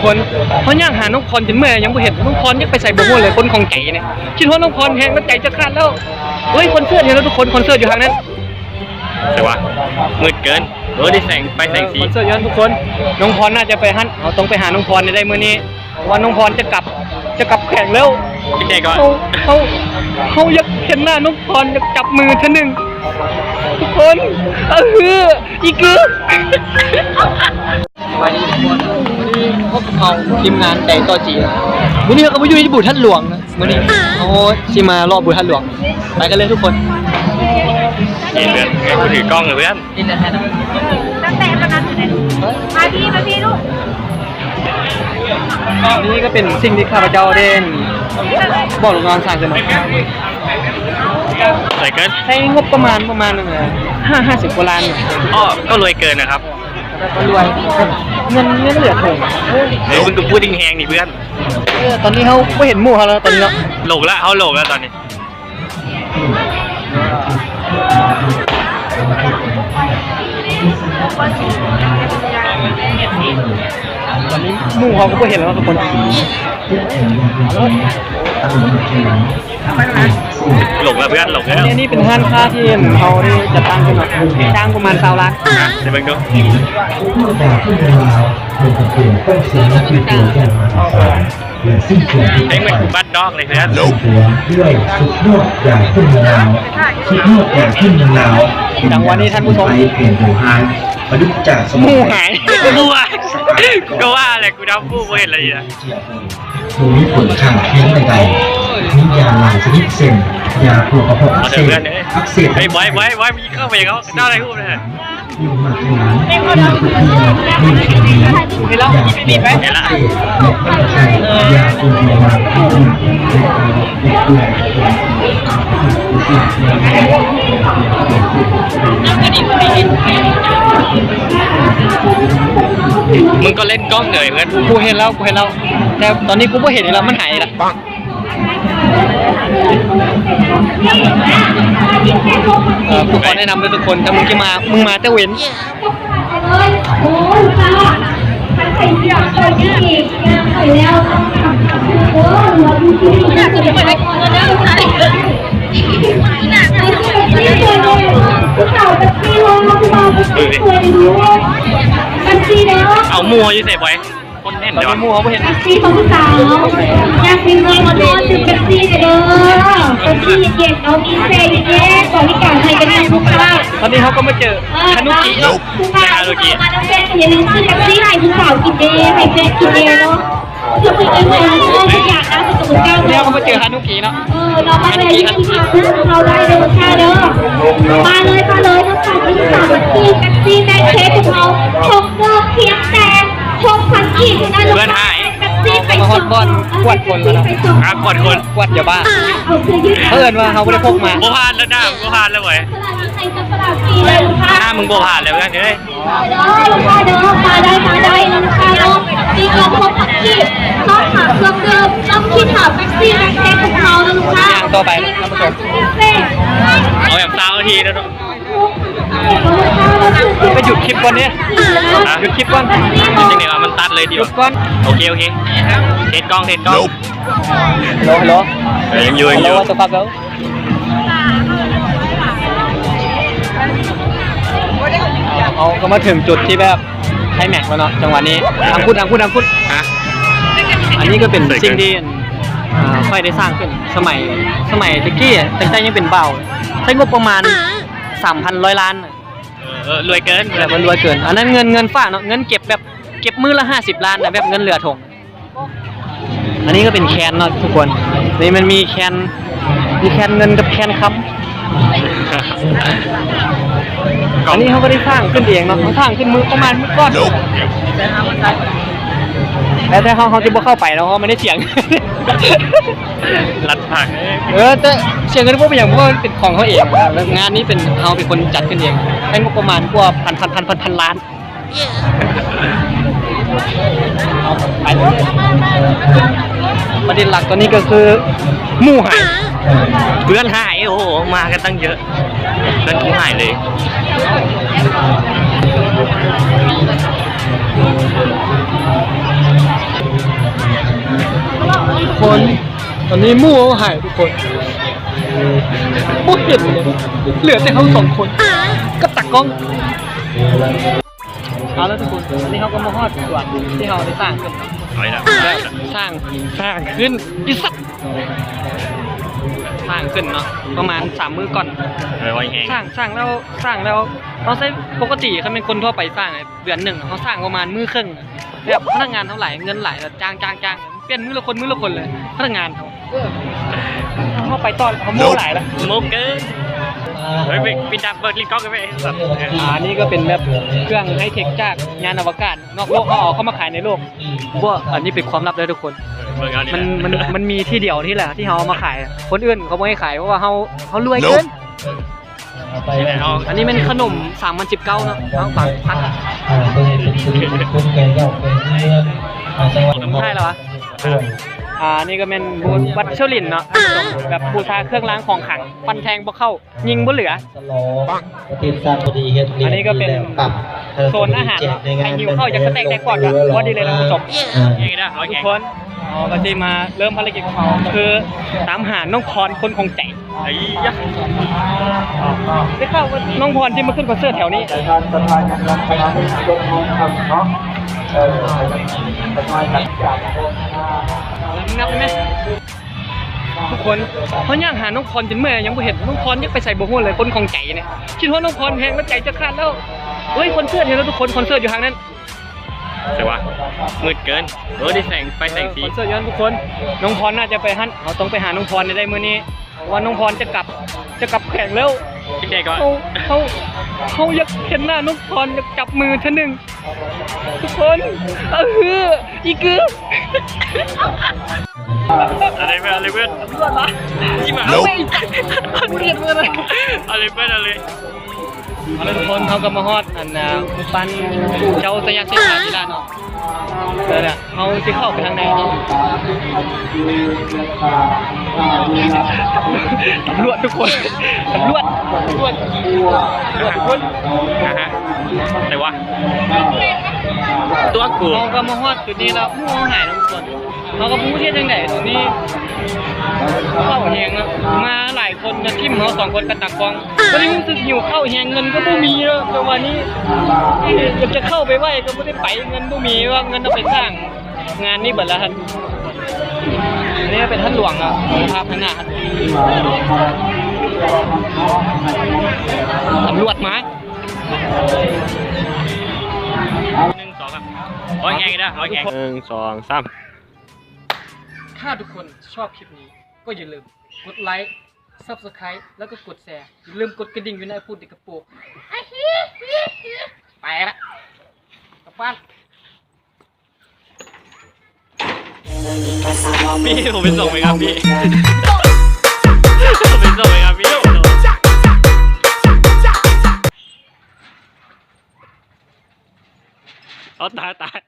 คนเพราะย่างหาน้องพรจนเมื่อยยังไม่เห็นน้องพรยังไปใส่บ่หัวเลยคนของใจเนี่ยคิดว่าน้องพรแหงแล้วใจจะขาดแล้วเฮ้ยคอนเสิร์ตเห็นแล้วทุกคนคอนเสิร์ตอยู่ทางนั้นแต่ว่ามืดเกินได้แสงไปแสงสีคอนเสิร์ตอยู่นั้นทุกคนน้องพรน่าจะไปฮั่นเราต้องไปหาน้องพรได้มื้อนี้ว่าน้องพรจะกลับแข่งแล้วพี่แกก่อนเขาอยากเห็นหน้าน้องพรอยากจับมือท่านหนึ่งทุกคนอีกคือวันนี้พบเขาทีมงานใจต่อจีวันนี้เขาไปอยู่ที่บุท่านหลวงนะวันนี้เขาชิมารอบบุท่านหลวงไปกันเลยทุกคนเห็นเพื่อนไงกูถือกล้องเลยเพื่อนนี่นะฮะตั้งแต่ตอนนั้นเลยมาพี่ลูกนี่ก็เป็นสิ่งที่ข้าพเจ้าได้บอกลูกน้องสั่งขึ้นมารวยเกินใช้งบประมาณนึงเลย50 กว่าล้านก็รวยเกินนะครับก็รวยเงินเหลือถุงเดี๋ยวคุณพูดดิ้งแหงนี่เพื่อนตอนนี้เขาไม่เห็นหมู่เขาแล้วตอนนี้เนาะหลงแล้วเขาหลงแล้วตอนนี้ตอนนี้หมู่เขาก็ไม่เห็นแล้วทุกคนหลงแล้วเพื่อนหลงแล้วนี่เป็นห้างค้าที่เขาที่จะตั้งขึ้นมาจ้างประมาณ20 ล้านเดี๋ยวไปดูเฮ้ยมันบัดดอกเลยเพื่อนด้วยสุดยอดอย่างขึ้นมะนาวสุดยอดอย่างขึ้นมะนาวดังวันนี้ท่านผู้ชมไปเปลี่ยนหูหายประดุจจากสมองหายก็ว่าอะไรกูดำพูดเห็นอะไรอ่ะดูนี้ผลข้างเคียงใดๆมียาหลายชนิดเส้นยาปวดกระเพาะอักเสบไอ้ไว้มีเข้าไปเขาหน้าอะไรพูดเลยยุ่งมากขนาดนี้ยุ่งแค่นี้เห็นแล้วมีไหมเห็นละยาคุมหัวมึงก็เล่นกล้องเลยเพื่อนกูเห็นแล้วแต่ตอนนี้กูไม่เห็นแล้วมันหายละปังกูขอแนะนำเลยทุกคนถ้ามึงจะมาแต่เว้นเอามัวยี่เสพไว้คนเห็นเดี๋ยวมัวเขาเห็นซีของสาวอยากเป็นเงินมาโดนถึงเป็นซีเด้อเป็นซีเย็นเอามีเซย์แย่บริการให้กันอย่างลูกค้าตอนนี้เขาก็มาเจอฮานุกิลูกค้ามาแล้วแฟนอย่าลืมซื้อแท็กซี่ให้ผู้สาวกินเดย์ให้แฟนกินเดย์เนาะจะเป็นยังไงทุกอย่างนะเป็นกระบวนการแล้วเขามาเจอฮานุกิเนาะเรามาเลยที่ทางเราได้เลยค่ะเด้อมาเลยน้องสาวที่สาวแท็กซี่ได้เช็คของเราชมเลิกเพียงแต่6,000 ขีดนะลูกค้าแท็กซี่ไปส่งบอลกวดคนแล้วนะกวดคนกวดอย่าบ้าเพื่อนว่าเขาไม่ได้พกมาโบพานแล้วหน้าโบพานแล้วเว้ยหน้ามึงโบพานแล้วเพื่อนเฮ้ยลูกค้าเด้อมาได้ลูกค้าเด้อตีกอล์ฟ6,000 ขีดต้องหาเครื่องเดิมต้องคิดหาแท็กซี่แท็กซี่ของเรานะลูกค้าย่างต่อไปท่านผู้ชมเอาแบบ3 นาทีนะทุกไปหยุดคลิปก่อนเนี่ยหยุดคลิปก่อนจริงๆว่ามันตัดเลยดีกว่าโอเคเทสกล้องฮัลโหลยังอยู่ว่าตัวฟักแล้วเอาก็มาถึงจุดที่แบบไฮแม็กแล้วเนาะจังหวะนี้ทางพูดอันนี้ก็เป็นสิ่งที่ค่อยได้สร้างขึ้นสมัยตะกี้แต่ใจยังเป็นเบาใช้งบประมาณ3,100 ล้านรวยเกินแบบมันรวยเกินอันนั้นเงินฝากเนาะเงินเก็บมื้อละ50 ล้านนะแบบเงินเหลือถงอันนี้ก็เป็นแคนเนาะทุกคนนี่มันมีแคนเงินกับแคนค้ำอันนี้เขาก็ได้สร้างขึ้นเองเนาะเขาสร้างขึ้นมือประมาณมือก้อนแต่เขาจะบ่เข้าไปแล้วเพราะมันได้เสียงรัดผักแต่เสียงกันพวกเป็นอย่างพวกเป็นของเขาเองงานนี้เป็นเขาเป็นคนจัดขึ้นเองให้งบประมาณกว่าพันล้านไปประเด็นหลักตอนนี้ก็คือหมู่หายเพื่อนหายโอ้โหมากันตั้งเยอะเพื่อนกูหายเลย ตอนนี้มู่เขาหายทุกคนพวกเห็นเลยเหลือแต่เขาสองคนกับตักกล้องเอาแล้วทุกคนอันนี้เขาก็มาฮอดส่วนที่เขาได้สร้างขึ้น อะไรนะ สร้างขึ้นอีสัตสร้างขึ้นเนาะประมาณ3 มื้อก่อน ไว้แห้ง สร้างแล้วเราใช้ปกติเขาเป็นคนทั่วไปสร้างเดือนหนึ่งเขาสร้างประมาณมื้อครึ่งแบบพนักงานเท่าไหร่เงินไหลจ้างเปลี่ยนมื้อละคนเลยพนักงานเขาไปตอนเขาโม่หลายแล้ว โมเกอร์เฮ้ยปิดดับเบิร์ดลิงก๊อกกันไปแบบ นี่ก็เป็นแบบเครื่องไฮเทคจากยานอวกาศนอกโลกเขาเอาเข้ามาขายในโลกว่าอันนี้เป็นความลับเลยทุกคนมันมีที่เดียวนี่แหละที่เขาเอามาขายคนอื่นเขาไม่ให้ขายเพราะว่าเขารวยเกินอันนี้เป็นขนม3,019เนาะทั้งฝั่งพักใช่เหรอวะนี่ก็เป็นวัดเชลินเนาะแบบบูชาเครื่องรางของขลังฟันแทงบ่เข้ายิงบ่เหลืออันนี้ก็เป็นโซนอาหารใครหิวข้าวอยากสเต็กแดกก่อนก็ว่าดีเลยนะคุณผู้ชม ยังไงนะ ทุกคนก็จะมาเริ่มภารกิจของเขาคือตามหาน้องพรคนของใจ ไอ้ยะ ได้ข่าวว่าน้องพรที่มาขึ้นคอนเสิร์ตแถวนี้งับไหมทุกคนเขาย่างหาน้องพรจนเมื่อยังไม่เห็นน้องพรยังไปใส่บ่หัวเลยคนของใจเนี่ยคิดว่าน้องพรแพงแล้วใจจะขาดแล้วเฮ้ยคอนเสิร์ตเห็นแล้วทุกคนคอนเสิร์ตอยู่ทางนั้น ใช่ปะมืดเกินได้แสงไฟแสงสี คอนเสิร์ตอยู่นั้นทุกคนน้องพรน่าจะไปฮั่นเราต้องไปหาน้องพรในได้มื้อนี้ว่าน้องพรจะกลับแข่งแล้ว พี่เด็กก่อน เขาอยากเห็นหน้าน้องพรอยากจับมือท่านหนึ่งทุกคนอีกือ อะไรเพื่อนยี่หมา ไม่เห็นเลย อะไรเพื่อนอะไร เอาละทุกคนเขาก็มาฮอดอันปันเจ้าสยามเส้นทางที่ร้านเนาะเนี่ยเขาจะเข้าไปทางไหนตำรวจทุกคนตำรวจทุกคนแต่ว่าตัวกู เขาก็มาฮอดจุดนี้แล้วผู้หายทุกคนเขาก็พูดเทียนจังไหนตรงนี้เข้าแหงนะมาหลายคนนะทิมเขา2 คนกันตักกองก็ได้รู้สึกหิวข้าวแหงเงินก็ไม่มีแล้วแต่วันนี้อยากจะเข้าไปไหวก็ไม่ได้ไปเงินไม่มีว่าเงินเอาไปสร้างงานนี้เบิดแล้วท่านอันนี้เป็นท่านหลวงอ่ะภาพข้างหน้าตำรวจมา1 2ครับร้อยแงงนะร้อยแงง1 2 3ถ้าทุกคนชอบคลิปนี้ก็อย่าลืมกดไลค์ Subscribe แล้วก็กดแชร์อย่าลืมกดกระดิ่งอยู่ในพูดเด็กกระโปงไปละกลับบ้านพี่ผมไปส่งไหมครับพี่ผมไปส่งไหมครับพี่เอาตาย